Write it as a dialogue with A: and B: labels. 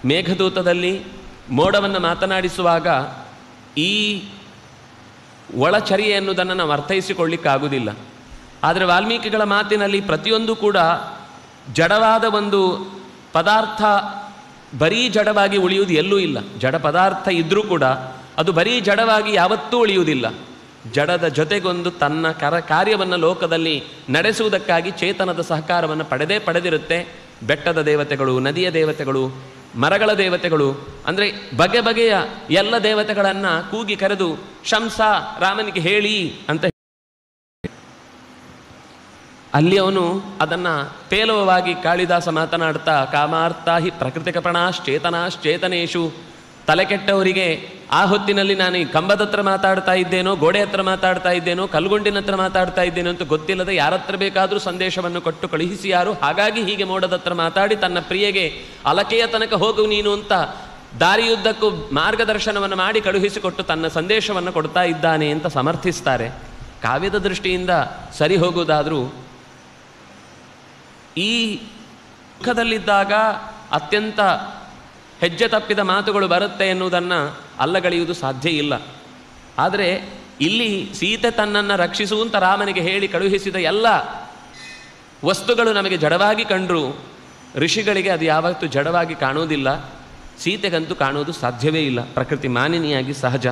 A: ಮೇಘದೂತದಲ್ಲಿ ಮೋಡವನ್ನು ಮಾತನಾಡಿಸುವಾಗ ಈ ಒಳಚರ್ಯೆ ಎನ್ನುವುದನ್ನು ನಾವು ಅರ್ಥೈಸಿಕೊಳ್ಳಿಕ್ಕಾಗುವುದಿಲ್ಲ. ಆದರೆ ವಾಲ್ಮೀಕಿಗಳ ಮಾತಿನಲ್ಲಿ ಪ್ರತಿಯೊಂದು ಕೂಡ ಜಡವಾದ ಒಂದು ಪದಾರ್ಥ ಬರೀ ಜಡವಾಗಿ ಉಳಿಯುವುದು ಎಲ್ಲೂ ಇಲ್ಲ. ಜಡ ಪದಾರ್ಥ ಇದ್ದರೂ ಕೂಡ ಅದು ಬರೀ ಜಡವಾಗಿ ಯಾವತ್ತೂ ಉಳಿಯುವುದಿಲ್ಲ. ಜಡದ ಜೊತೆಗೊಂದು ತನ್ನ ಕಾರ್ಯವನ್ನು ಲೋಕದಲ್ಲಿ ನಡೆಸುವುದಕ್ಕಾಗಿ ಚೇತನದ ಸಹಕಾರವನ್ನು ಪಡೆದಿರುತ್ತೆ. ಬೆಟ್ಟದ ದೇವತೆಗಳು, ನದಿಯ ದೇವತೆಗಳು, ಮರಗಳ ದೇವತೆಗಳು, ಅಂದರೆ ಬಗೆ ಬಗೆಯ ಎಲ್ಲ ದೇವತೆಗಳನ್ನು ಕೂಗಿ ಕರೆದು ಶಂಸ ರಾಮನಿಗೆ ಹೇಳಿ ಅಂತ ಅಲ್ಲಿ ಅವನು ಅದನ್ನು ಪೇಲವವಾಗಿ ಕಾಳಿದಾಸ ಮಾತನಾಡ್ತಾ ಕಾಮಾರ್ಥ ಹಿ ಪ್ರಕೃತಿಕಪಣಾಶ್ಚೇತನಾಶ್ಚೇತನೇಶು, ತಲೆ ಕೆಟ್ಟವರಿಗೆ ಆ ಹೊತ್ತಿನಲ್ಲಿ ನಾನು ಈ ಕಂಬದ ಹತ್ರ ಮಾತಾಡ್ತಾ ಇದ್ದೇನೋ, ಗೋಡೆ ಹತ್ರ ಮಾತಾಡ್ತಾ ಇದ್ದೇನೋ, ಕಲ್ಗುಂಡಿನ ಹತ್ರ ಮಾತಾಡ್ತಾ ಇದ್ದೇನೋ ಅಂತ ಗೊತ್ತಿಲ್ಲದೆ ಯಾರತ್ರ ಬೇಕಾದರೂ ಸಂದೇಶವನ್ನು ಕೊಟ್ಟು ಕಳುಹಿಸಿ ಯಾರು, ಹಾಗಾಗಿ ಹೀಗೆ ಮೋಡದ ಹತ್ರ ಮಾತಾಡಿ ತನ್ನ ಪ್ರಿಯೆಗೆ ಅಲಕೆಯ ತನಕ ಹೋಗು ನೀನು ಅಂತ ದಾರಿಯುದ್ದಕ್ಕೂ ಮಾರ್ಗದರ್ಶನವನ್ನು ಮಾಡಿ ಕಳುಹಿಸಿಕೊಟ್ಟು ತನ್ನ ಸಂದೇಶವನ್ನು ಕೊಡ್ತಾ ಇದ್ದಾನೆ ಅಂತ ಸಮರ್ಥಿಸ್ತಾರೆ. ಕಾವ್ಯದ ದೃಷ್ಟಿಯಿಂದ ಸರಿ ಹೋಗುವುದಾದರೂ ಈ ದುಃಖದಲ್ಲಿದ್ದಾಗ ಅತ್ಯಂತ ಹೆಜ್ಜೆ ತಪ್ಪಿದ ಮಾತುಗಳು ಬರುತ್ತೆ ಎನ್ನುವುದನ್ನು ಅಲ್ಲಗಳೆಯುವುದು ಸಾಧ್ಯ ಇಲ್ಲ. ಆದರೆ ಇಲ್ಲಿ ಸೀತೆ ತನ್ನನ್ನು ರಕ್ಷಿಸುವಂತ ರಾಮನಿಗೆ ಹೇಳಿ ಕಳುಹಿಸಿದ ಎಲ್ಲ ವಸ್ತುಗಳು ನಮಗೆ ಜಡವಾಗಿ ಕಂಡರೂ ಋಷಿಗಳಿಗೆ ಅದು ಯಾವತ್ತೂ ಜಡವಾಗಿ ಕಾಣುವುದಿಲ್ಲ. ಸೀತೆಗಂತೂ ಕಾಣುವುದು ಸಾಧ್ಯವೇ ಇಲ್ಲ, ಪ್ರಕೃತಿ ಮಾನಿನಿಯಾಗಿ ಸಹಜ.